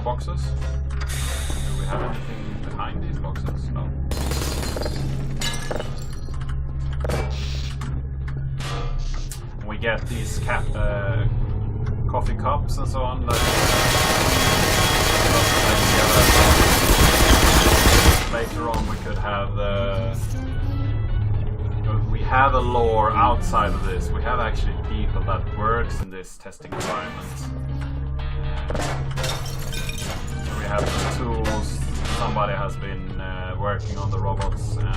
Boxes. Do we have anything behind these boxes? No. We get these coffee cups and so on. Later on, we could have we have a lore outside of this. We have actually people that works in this testing environment. We have the tools, somebody has been working on the robots and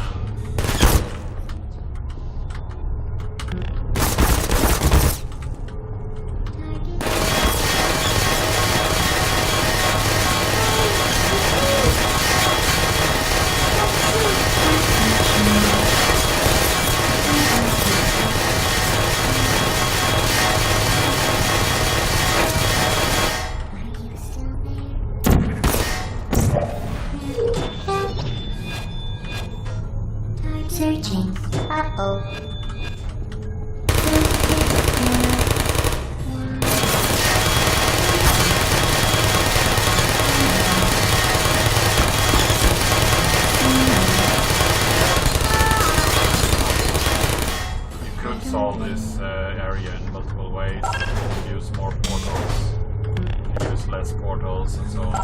searching. Uh-oh. You could solve this area in multiple ways. You use more portals, you use less portals and so on.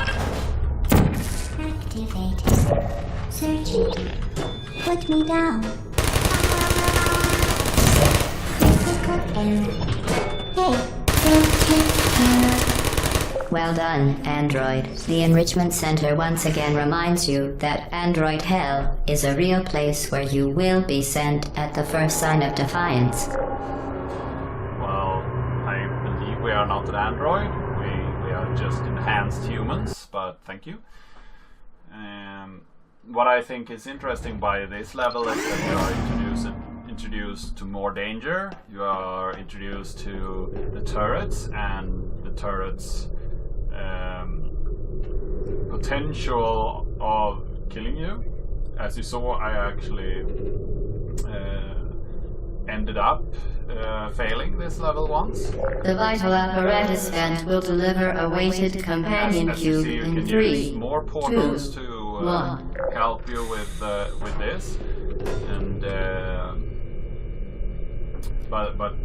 Activated. Searching. Put me down. Well done, Android. The Enrichment Center once again reminds you that Android Hell is a real place where you will be sent at the first sign of defiance. Well, I believe we are not an android. We are just enhanced humans, but thank you. What I think is interesting by this level is that you are introduced to more danger. You are introduced to the turrets and the turrets' potential of killing you. As you saw, I actually ended up failing this level once. The vital apparatus vent will deliver a weighted companion cube in 3, more portals 2, to 1. help you with this, and but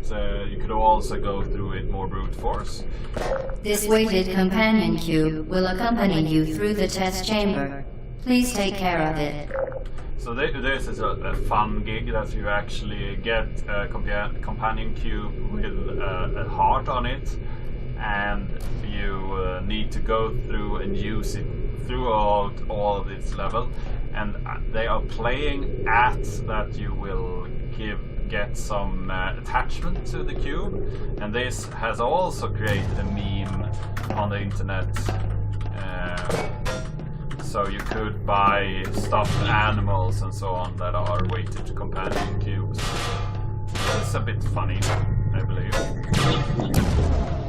you could also go through it more brute force. This weighted companion cube will accompany you through the test chamber. Please take care of it. So this is a fun gig that you actually get a companion cube with a heart on it, and you need to go through and use it throughout all of this level. And they are playing at that you will get some attachment to the cube, and this has also created a meme on the internet. So you could buy stuffed animals and so on that are weighted companion cubes. It's a bit funny, I believe.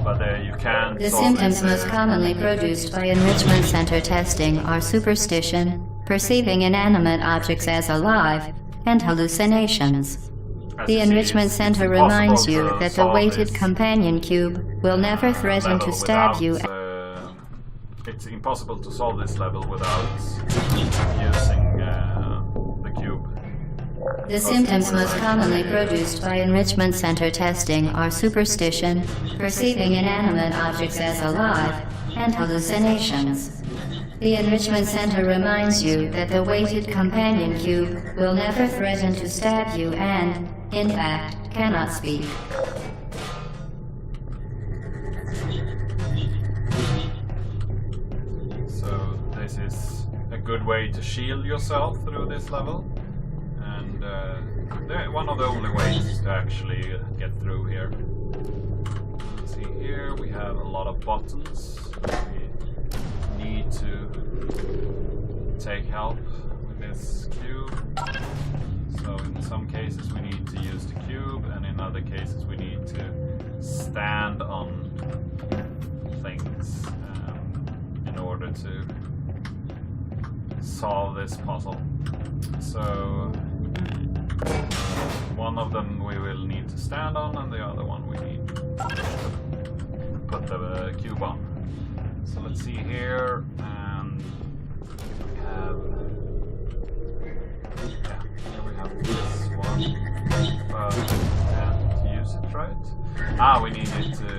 But you can. The symptoms most commonly produced by Enrichment Center testing are superstition, perceiving inanimate objects as alive, and hallucinations. The Enrichment Center reminds you that the weighted companion cube will never threaten to stab you. It's impossible to solve this level without using the cube. The symptoms most commonly produced by Enrichment Center testing are superstition, perceiving inanimate objects as alive, and hallucinations. The Enrichment Center reminds you that the weighted companion cube will never threaten to stab you and, in fact, cannot speak. So this is a good way to shield yourself through this level, and one of the only ways to actually get through here. See here we have a lot of buttons. We need to take help with this cube. So in some cases we need to use the cube, and in other cases we need to stand stand on things in order to solve this puzzle. So one of them we will need to stand on, and the other one we need to put the cube on. So let's see here, and we have, yeah, here we have this one, but can't use it, right? Ah, we needed to,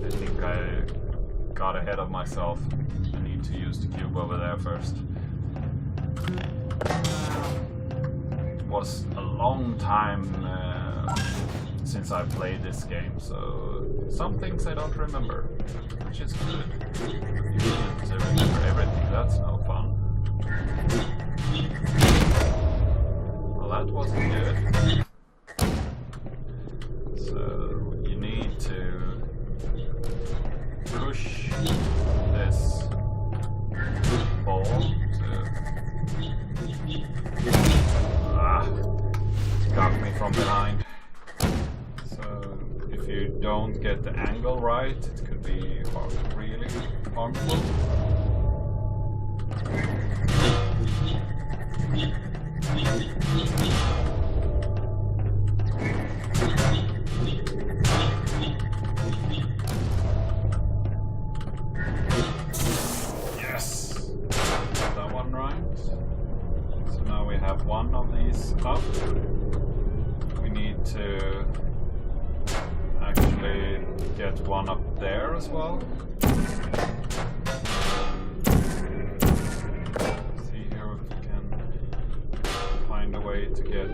I think I got ahead of myself. I need to use the cube over there first. It was a long time since I played this game, so some things I don't remember, which is good. You shouldn't remember everything, that's no fun. Well, that wasn't good. So you need to push this ball to... got me from behind. So if you don't get the angle right, it could be really harmful. Yes! Got that one right. So now we have one of these up. We need to actually get one up there as well. See here if we can find a way to get...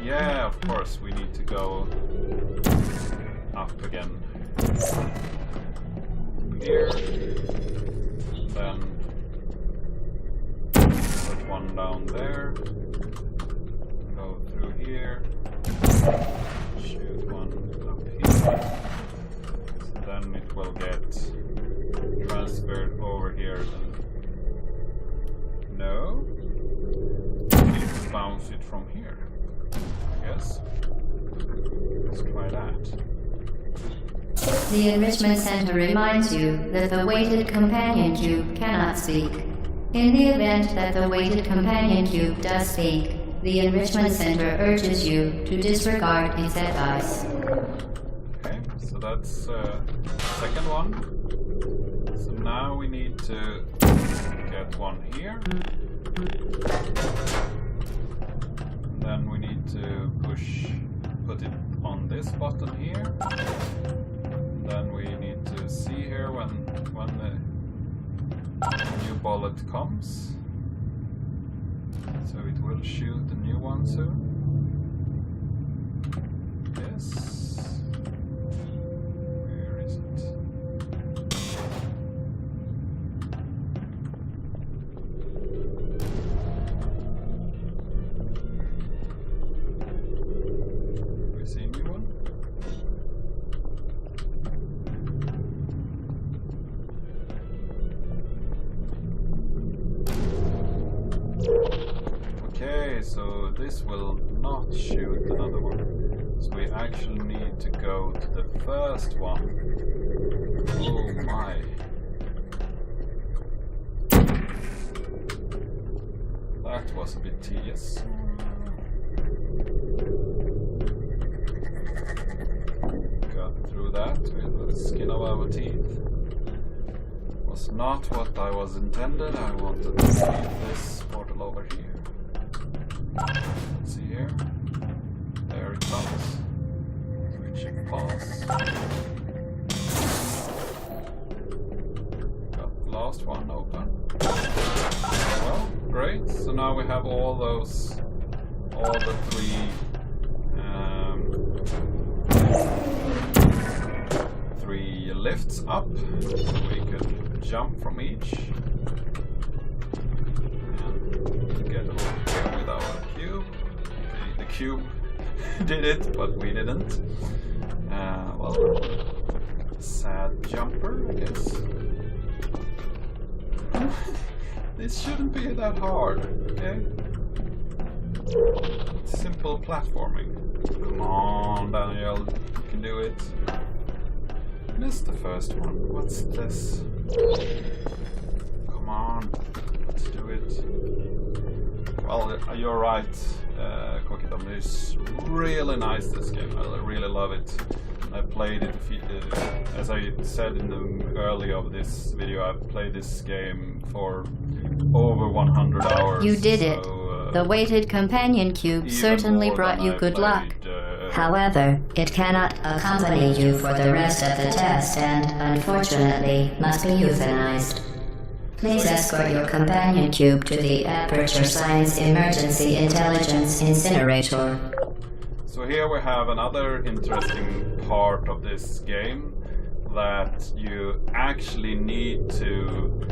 Yeah, of course, we need to go up again. Here. Then put one down there. Go through here. Shoot one up here. So then it will get transferred over here. Then. No. We need to bounce it from here. Yes. Let's try that. The Enrichment Center reminds you that the weighted companion cube cannot speak. In the event that the weighted companion cube does speak, the Enrichment Center urges you to disregard its advice. Okay, so that's second one. So now we need to get one here. And then we need to put it on this button here. And then we need to see here when the new bullet comes. So it will shoot the new one soon. Yes. Where is it? We see a new one? Okay, so this will not shoot another one. So we actually need to go to the first one. Oh my. That was a bit tedious. Got through that with the skin of our teeth. Was not what I was intended. I wanted to leave this portal over here. See here? There it comes. Switching paths. Got the last one open. Well, great. So now we have all the three lifts up. So we could jump from each. And get over here with our cube. Okay, the cube did it, but we didn't. Well, sad jumper, I guess. This shouldn't be that hard, okay? Simple platforming. Come on, Daniel, you can do it. Missed the first one. What's this? Come on, let's do it. Well, you're right, Kokidom. It's really nice, this game. I really love it. I played it, as I said in the early of this video, I've played this game for over 100 hours. You did it. The weighted companion cube certainly brought you good luck. However, it cannot accompany you for the rest of the test and, unfortunately, must be euthanized. Please escort your companion cube to the Aperture Science Emergency Intelligence Incinerator. So here we have another interesting part of this game, that you actually need to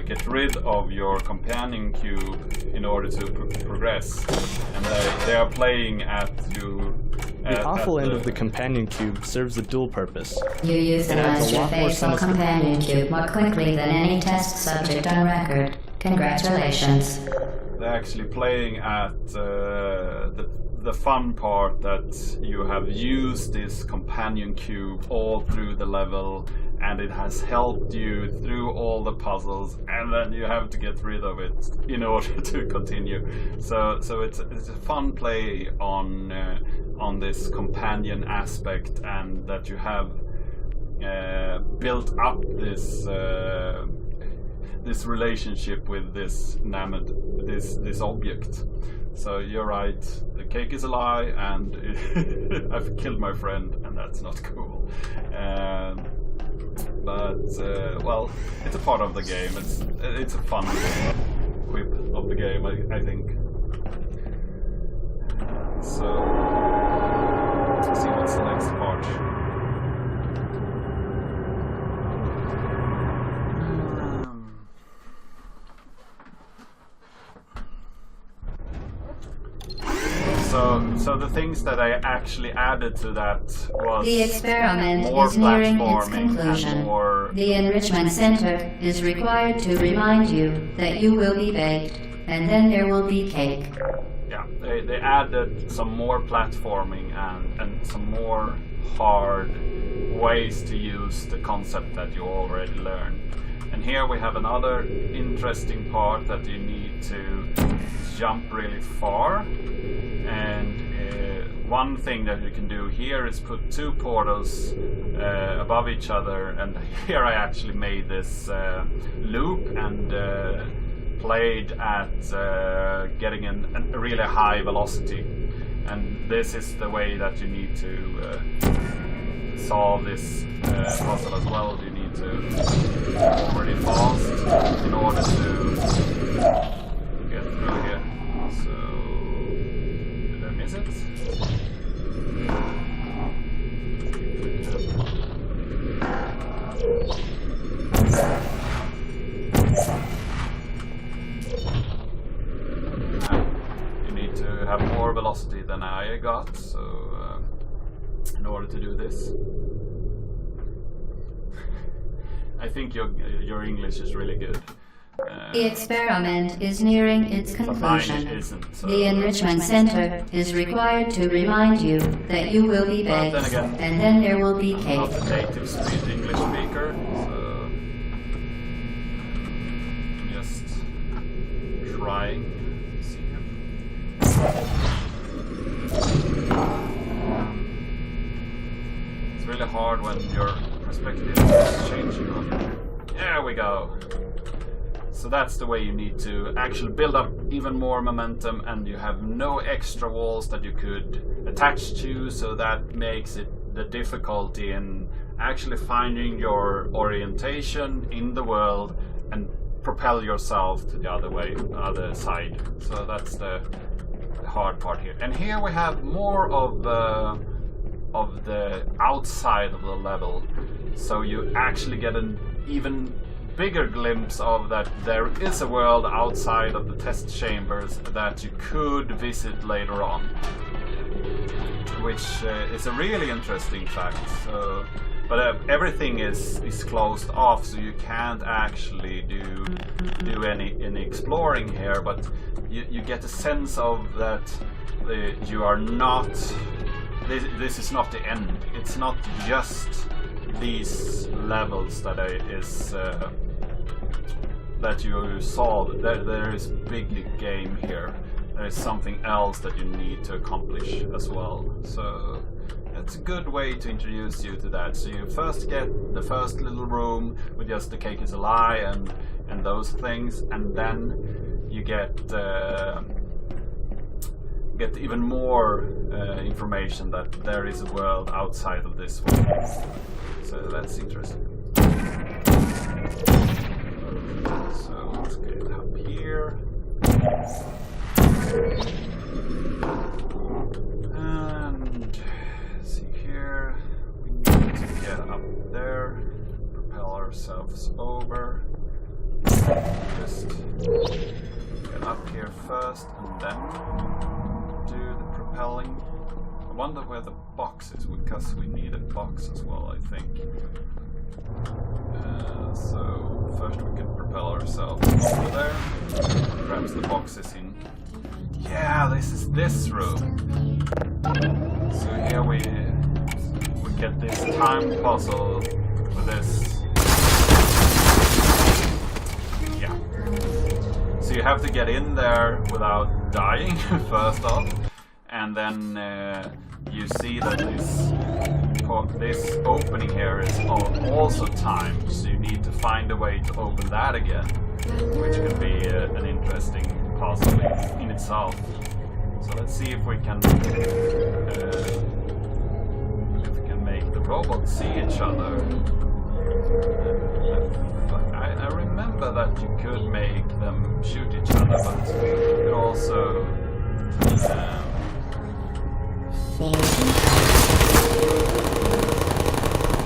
get rid of your companion cube in order to progress. And they are playing at you. The awful end of the companion cube serves a dual purpose. You euthanized your faithful companion cube more quickly than any test subject on record. Congratulations. They're actually playing at the fun part, that you have used this companion cube all through the level, and it has helped you through all the puzzles, and then you have to get rid of it in order to continue. So it's a fun play on this companion aspect, and that you have built up this this relationship with this this object. So you're right, the cake is a lie, and I've killed my friend, and that's not cool. But well, it's a part of the game. It's a fun quip of the game, I think. So let's see what's the next part. So the things that I actually added to that was The experiment more is nearing its platforming and conclusion. more. The Enrichment Center is required to remind you that you will be baked, and then there will be cake. Yeah, they added some more platforming and some more hard ways to use the concept that you already learned. And here we have another interesting part, that you need to jump really far. And one thing that you can do here is put two portals above each other, and here I actually made this loop and played at getting a really high velocity. And this is the way that you need to solve this puzzle as well. You need to go really fast in order to get through here. So, did I miss it? You need to have more velocity than I got, so in order to do this. I think your English is really good. The experiment is nearing its But mine conclusion. isn't. So The Enrichment Center is required to remind you that you will be But baked, then again, and then there will be I'm cake. not a native English speaker, so I'm just trying to see here. It's really hard when your perspective is changing on you. There we go. So that's the way you need to actually build up even more momentum, and you have no extra walls that you could attach to, so that makes it the difficulty in actually finding your orientation in the world and propel yourself to the other side. So that's the hard part here. And here we have more of the outside of the level, so you actually get an even bigger glimpse of that there is a world outside of the test chambers that you could visit later on, which is a really interesting fact. So but everything is closed off, so you can't actually do any exploring here. But you get a sense of that you are not. This is not the end. It's not just these levels that that you saw. There is big game here. There is something else that you need to accomplish as well. So it's a good way to introduce you to that. So you first get the first little room with just the cake is a lie and those things, and then you get even more information that there is a world outside of this one. So that's interesting. So let's get up here. And see here, we need to get up there, propel ourselves over. Just get up here first and then do the propelling. I wonder where the box is, because we need a box as well, I think. So first we can propel ourselves over there. Perhaps the box is in. Yeah, this is this room. So here we get this time puzzle with this. Yeah. So you have to get in there without dying first off, and then you see that this opening here is also timed, so you need to find a way to open that again, which can be an interesting puzzle in itself. So let's see if we can make the robots see each other. I remember that you could make them shoot each other, but you could also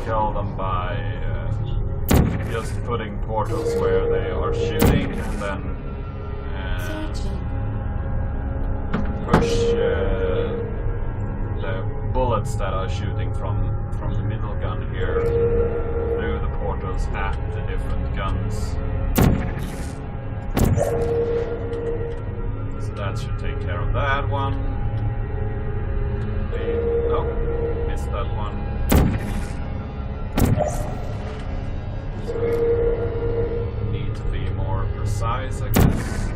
kill them by just putting portals where they are shooting, and then push the bullets that are shooting from the middle gun here through the portals at the different guns. So that should take care of that one. Oh, missed that one. So need to be more precise, I guess.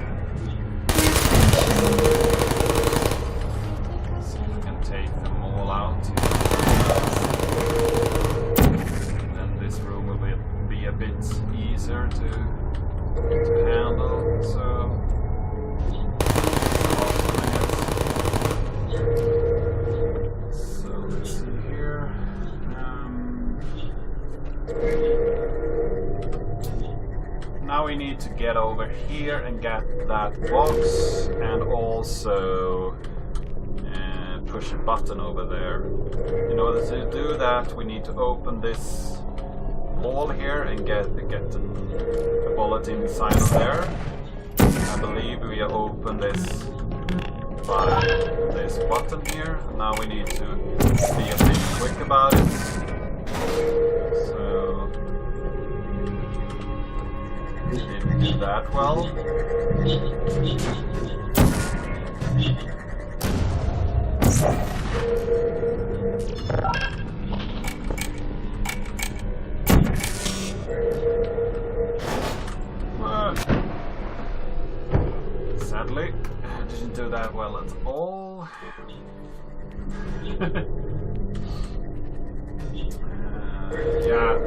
So you can take them all out. And then this room will be a bit easier to handle. So let's see here. Now we need to get over here and get that box, and also push a button over there. In order to do that, we need to open this wall here and get a bullet inside of there. I believe we open this by this button here, and now we need to be a bit quick about it. So didn't do that well. Sadly, I didn't do that well at all. Yeah,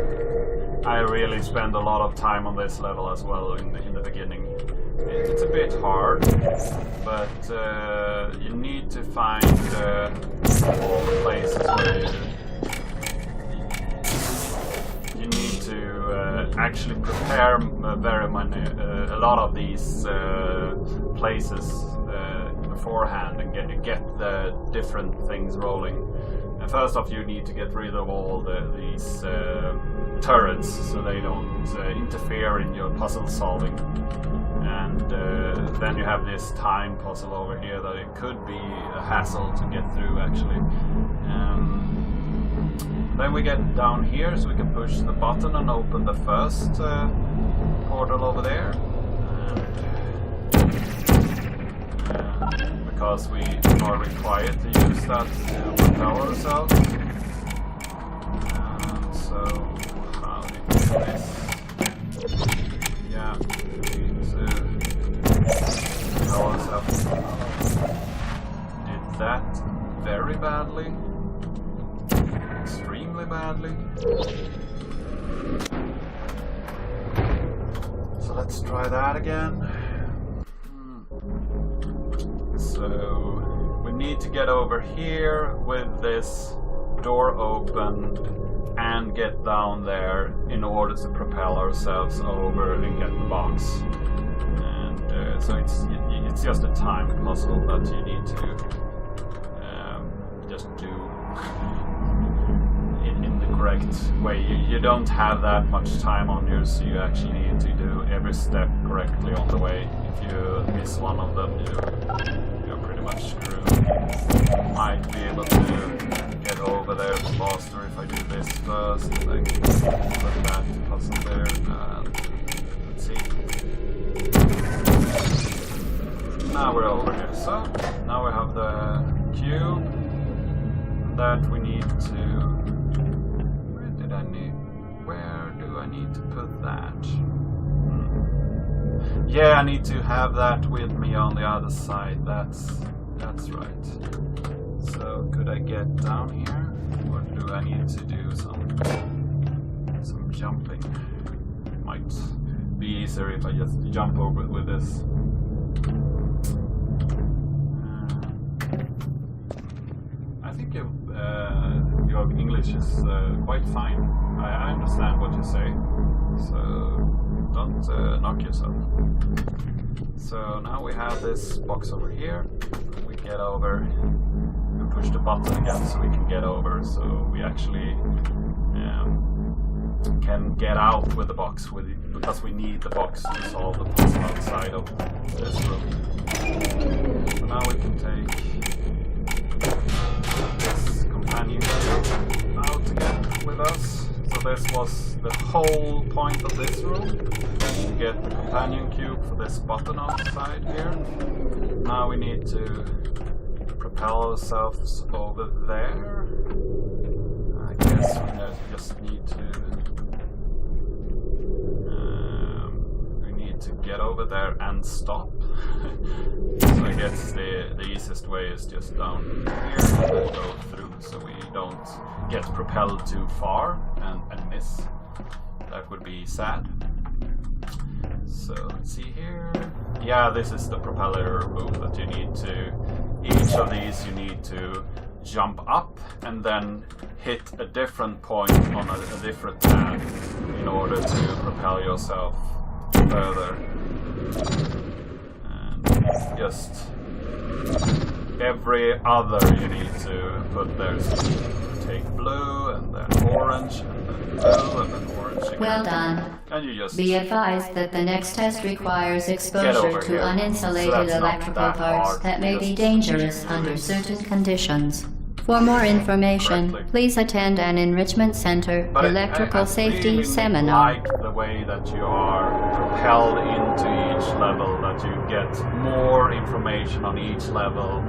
I really spend a lot of time on this level as well in the beginning. It's a bit hard, but you need to find all the places where you need to actually prepare a lot of these places beforehand and get the different things rolling. And first off, you need to get rid of all these turrets so they don't interfere in your puzzle solving. And then you have this time puzzle over here that it could be a hassle to get through, actually. Then we get down here, so we can push the button and open the first portal over there. And, because we are required to use that to propel ourselves. So, how do you do this? Yeah, we need to propel ourselves. Did that very badly. Extremely badly. So let's try that again. So we need to get over here with this door open and get down there in order to propel ourselves over and get the box. And so it's just a time puzzle that you need to just do in the correct way. You don't have that much time on you, so you actually need to do every step correctly on the way. If you miss one of them, you're pretty much screwed. Might be able to get over there faster if I do this first, and then put that puzzle there. Let's see. Now we're over here. So now we have the cube that we need to. Where do I need to put that? Yeah, I need to have that with me on the other side. That's right. So could I get down here, or do I need to do some jumping? Might be easier if I just jump over with this. I think your English is quite fine. I understand what you say, so don't knock yourself. So now we have this box over here. We get over and push the button again so we can get over. So we actually can get out with the box because we need the box to solve the puzzle outside of this room. So now we can take this companion cube out again with us. So this was the whole point of this room, to get the companion cube for this button outside here. Now we need to propel ourselves over there. I guess we just need to get over there and stop. So I guess the easiest way is just down here and go through, so we don't get propelled too far and miss. That would be sad. So let's see here. Yeah, this is the propeller move that you need to. Each of these you need to jump up and then hit a different point on a different pad in order to propel yourself further. And just every other you need to put there. So you take blue and then orange and then blue and then orange again. Well done. And you just Be advised that the next test requires exposure to here. uninsulated So electrical that parts hard. that may be Just dangerous under certain conditions. For more information, Correctly. please attend an Enrichment Center But electrical I safety really seminar. like the way that you are propelled into each level, that you get more information on each level.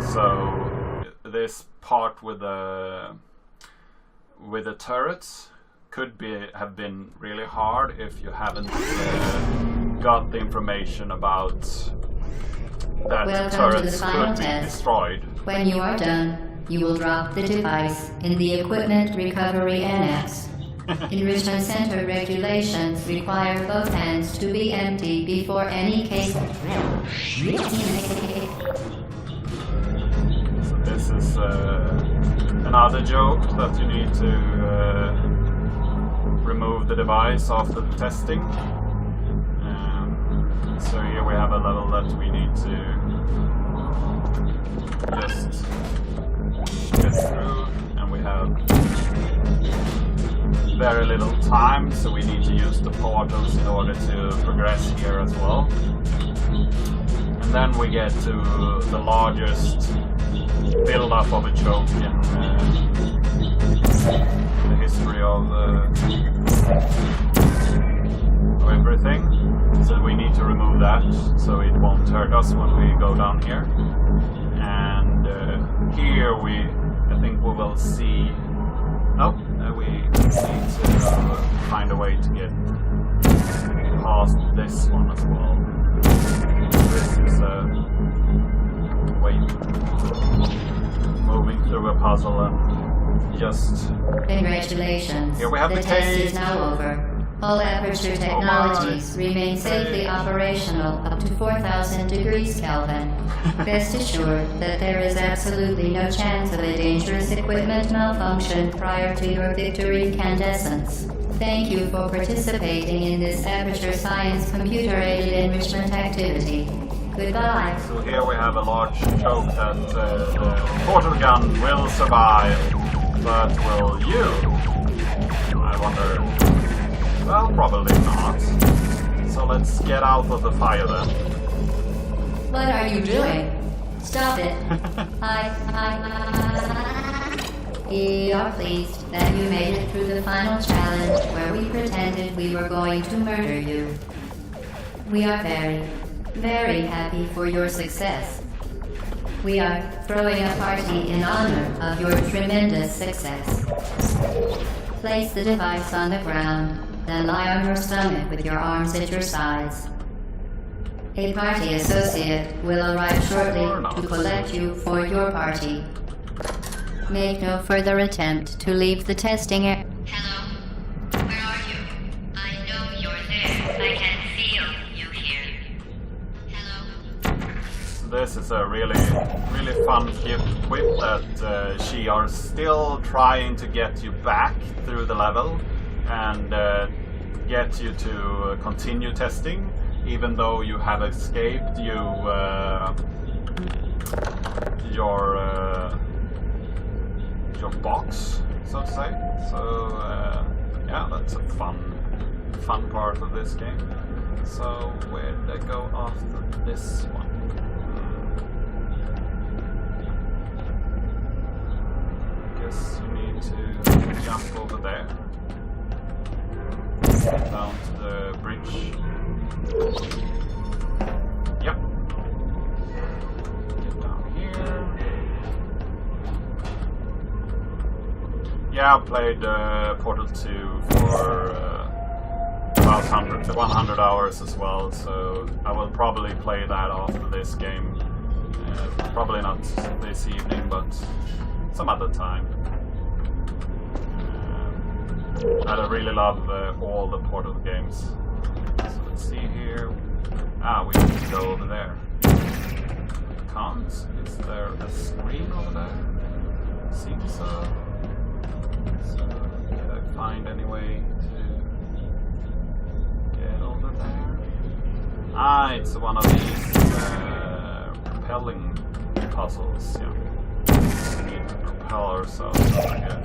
So this part with the turrets could have been really hard if you haven't got the information about that Welcome to turrets the final could be test. destroyed. When you are done, you will drop the device in the Equipment Recovery Annex. Enrichment Center regulations require both hands to be empty before any case. So this is another joke that you need to remove the device after the testing. So here we have a level that we need to just get through, and we have very little time, so we need to use the portals in order to progress here as well. And then we get to the largest build-up of a choke in the history of everything. So we need to remove that so it won't hurt us when we go down here. And here I think we will see. Oh, we need to find a way to get past this one as well. This is moving through a puzzle and just. Congratulations. Here we have the the test cake. is now over. All Aperture technologies remain safely operational up to 4,000 degrees Kelvin. Rest assured that there is absolutely no chance of a dangerous equipment malfunction prior to your victory incandescence. Thank you for participating in this Aperture Science computer-aided enrichment activity. Goodbye. So here we have a large choke that the portal gun will survive, but will you? I wonder. Well, probably not. So let's get out of the fire then. What are you doing? Stop it. We are pleased that you made it through the final challenge where we pretended we were going to murder you. We are very, very happy for your success. We are throwing a party in honor of your tremendous success. Place the device on the ground, then lie on your stomach with your arms at your sides. A party associate will arrive shortly to collect you for your party. Make no further attempt to leave the testing area. Hello? Where are you? I know you're there. I can feel you here. Hello? This is a really fun quip that she are still trying to get you back through the level and get you to continue testing, even though you have escaped your box, so to say. So yeah, that's a fun part of this game. So where did I go after this one? Guess you need to jump over there. Get down to the bridge. Yep. Get down here. Yeah, I played Portal 2 for about 100 hours as well, so I will probably play that after this game. Probably not this evening, but some other time. I really love all the Portal games. So let's see here. We need to go over there. Can't. Is there a screen over there? Seems so. So did I find any way to get over there? It's one of these propelling puzzles. Yeah. We need to propel ourselves over here.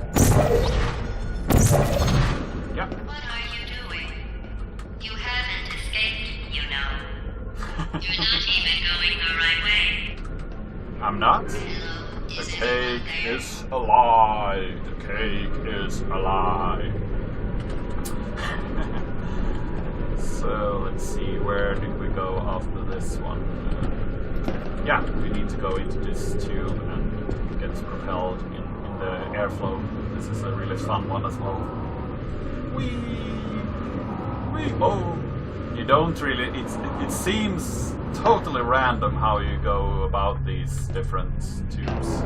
Yeah. What are you doing? You haven't escaped, you know. You're not even going the right way. I'm not. Hello? The Is cake anyone there? is a lie. The cake is a lie. So let's see, where did we go after this one? Yeah, we need to go into this tube and get propelled in the airflow. This is a really fun one as well. Whee! Oh! You don't really. It seems totally random how you go about these different tubes.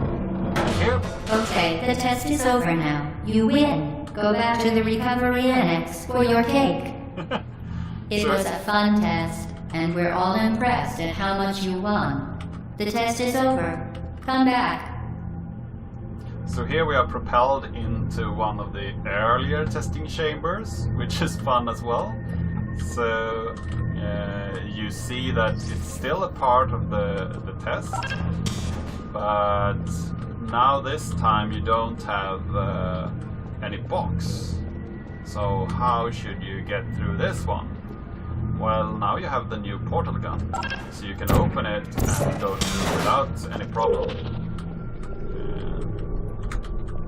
Here. Okay, the test is over now. You win. Go back to the recovery annex for your cake. It Sure. was a fun test, and we're all impressed at how much you won. The test is over. Come back. So here we are propelled into one of the earlier testing chambers, which is fun as well. So you see that it's still a part of the test, but now this time you don't have any box. So how should you get through this one? Well, now you have the new portal gun, so you can open it and go through without any problem.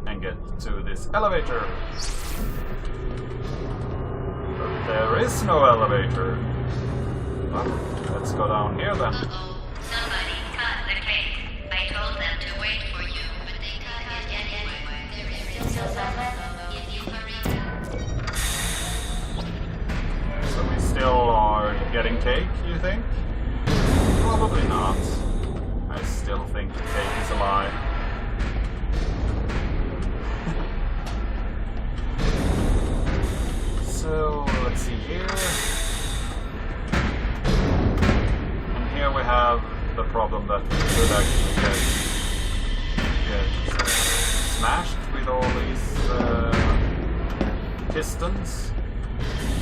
And get to this elevator. But there is no elevator. Well, let's go down here then. Uh-oh, somebody cut the cake. I told them to wait for you, but they cut it anyway. There is still some left if you hurry down. So we still are getting cake, you think? Probably not. I still think the cake is alive. So let's see here. And here we have the problem that we should actually get smashed with all these pistons.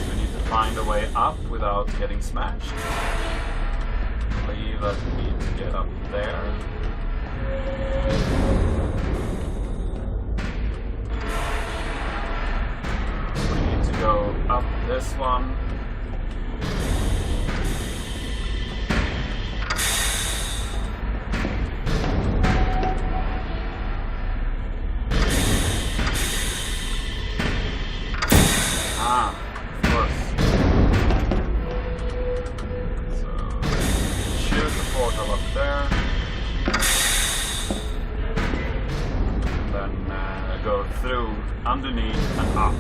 We need to find a way up without getting smashed. I believe that we need to get up there. We need to go up this one. Underneath and up,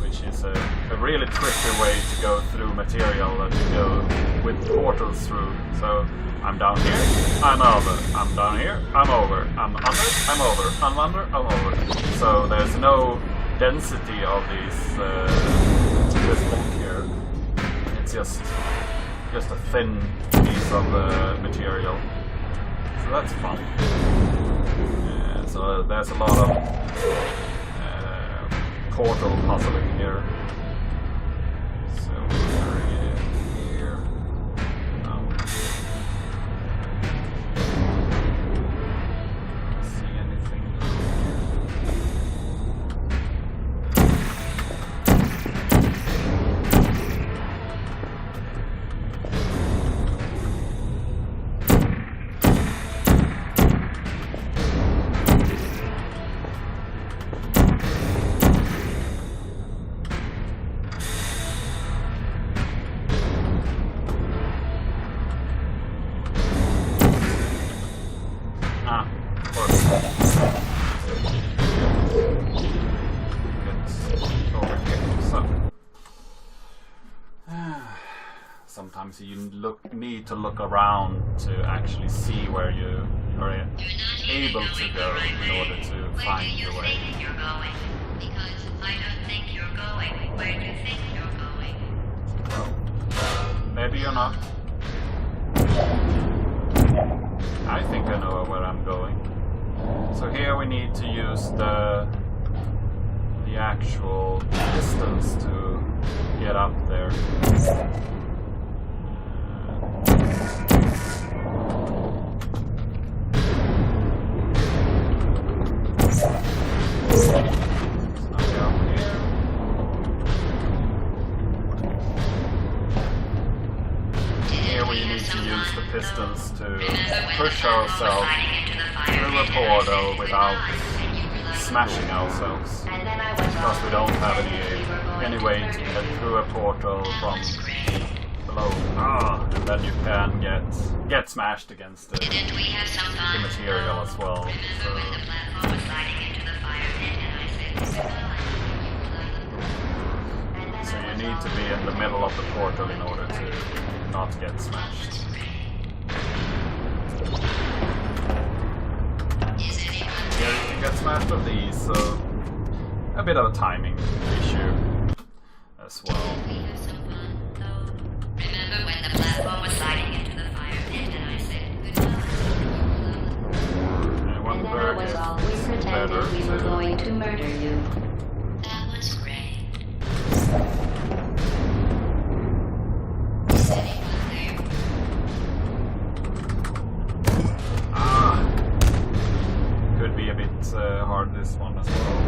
which is a really tricky way to go through material that you go with portals through. So I'm down here, I'm over, I'm down here, I'm over, I'm under, I'm over, I'm under, I'm over. So there's no density of these this block here. It's just a thin piece of material. So that's fun. So there's a lot of portal puzzling here. So we're here. No. See anything? Sometimes you need to look around to actually see where you are able to go in order to find your way. Where do you think you're going? Because I don't think you're going. Where do you think you're going? Well, maybe you're not. I think I know where I'm going. So here we need to use the actual distance to get up there. Pistons to push ourselves through a portal without smashing ourselves, because we don't have any way to get through a portal from below. And then you can get smashed against the material as well. So you need to be in the middle of the portal in order to not get smashed. Here you can get smashed with these, so a bit of a timing issue as well. Remember when the platform was sliding into the fire pit and I said goodbye? I wonder was if all we it's better pretended we were to... going to murder you. That was great. Could be a bit hard, this one as well.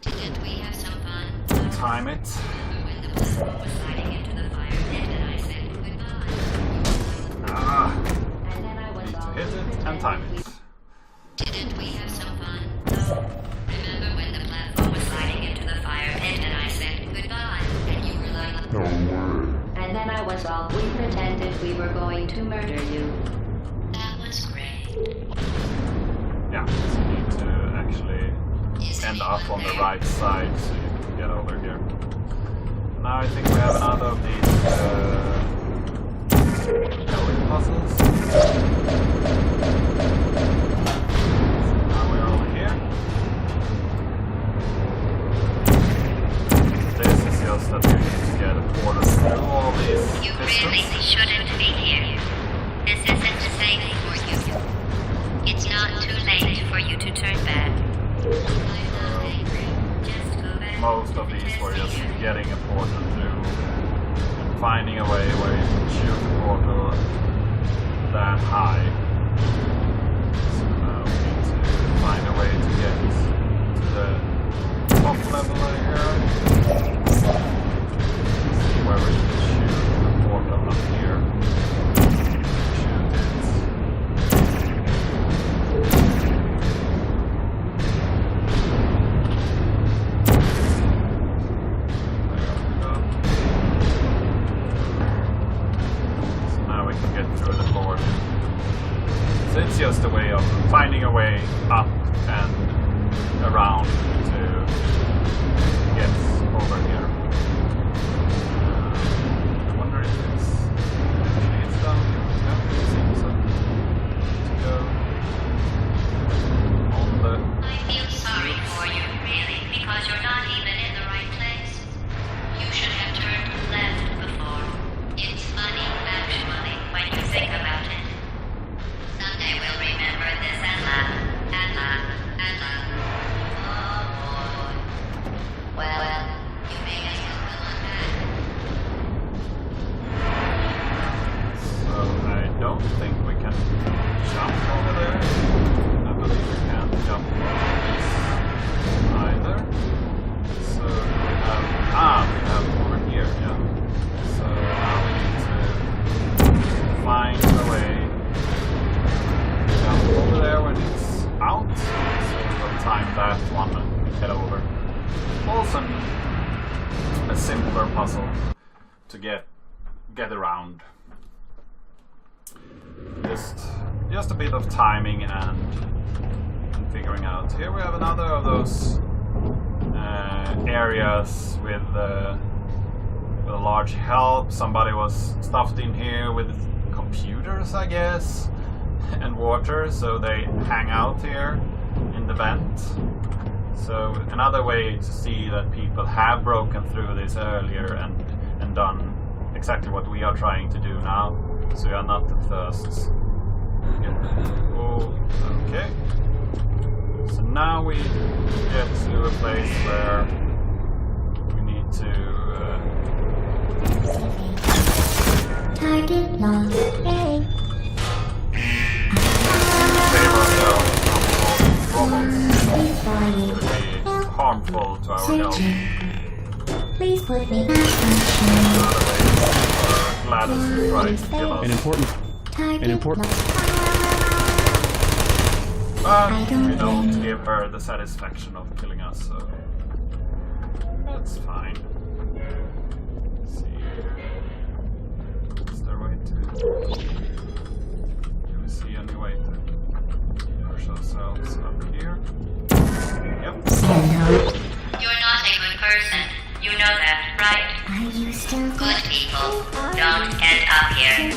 Didn't we have some fun? Time it. Remember when the platform was sliding into the fire pit and I said goodbye? And then I was Need to all hit we it and pretended time we it. Didn't we have and then I was off. We pretended we were going to murder you. That was great. Yeah, so you need to actually end up on the right side so you can get over here. Now I think we have another of these building puzzles. Now we're over here. This is just that you need to get a portal through all these You pistons. really shouldn't be here. This isn't safe for you. It's not too late for you to turn back. Just go back. Most of these were just getting a portal through and finding a way where you can shoot the portal that high. So now we need to find a way to get to the top level here. See where we can shoot the portal up here. Shoot it. So now we can get through the board. So it's just a way of finding a way up and around to get over here. I wonder if it's down here. Yeah, it seems so. To go on the. I feel sorry for you, really, because you're not even in the right place. You should have turned left before. It's funny, actually, when you think about it. Someday we'll remember this and laugh, and laugh, and laugh. Oh boy. Well, you make us feel on that. So I don't think we can jump over there. I believe we can't jump over this either. So we have over here, yeah. So now we need to find a way to jump over there when it's out. So we'll time that one and get over. Also a simpler puzzle to get around. Just a bit of timing and figuring out. Here we have another of those areas with a large help. Somebody was stuffed in here with computers, I guess, and water, so they hang out here in the vent. So another way to see that people have broken through this earlier and done exactly what we are trying to do now. So we are not the first. Oh, okay. So now we get to a place where we need to Target lost. Hey. save ourselves from all these robots Please that follow could be harmful to our health. Searching. Please put me back on GLaDoS to try to kill us. An important Target lost. But we don't give her the satisfaction of killing us, so that's fine. Let's see here. Is there a way to... Do we see any way to push ourselves up here? Yep. You're not a good person. You know that, right? Are you still Good people don't end up here.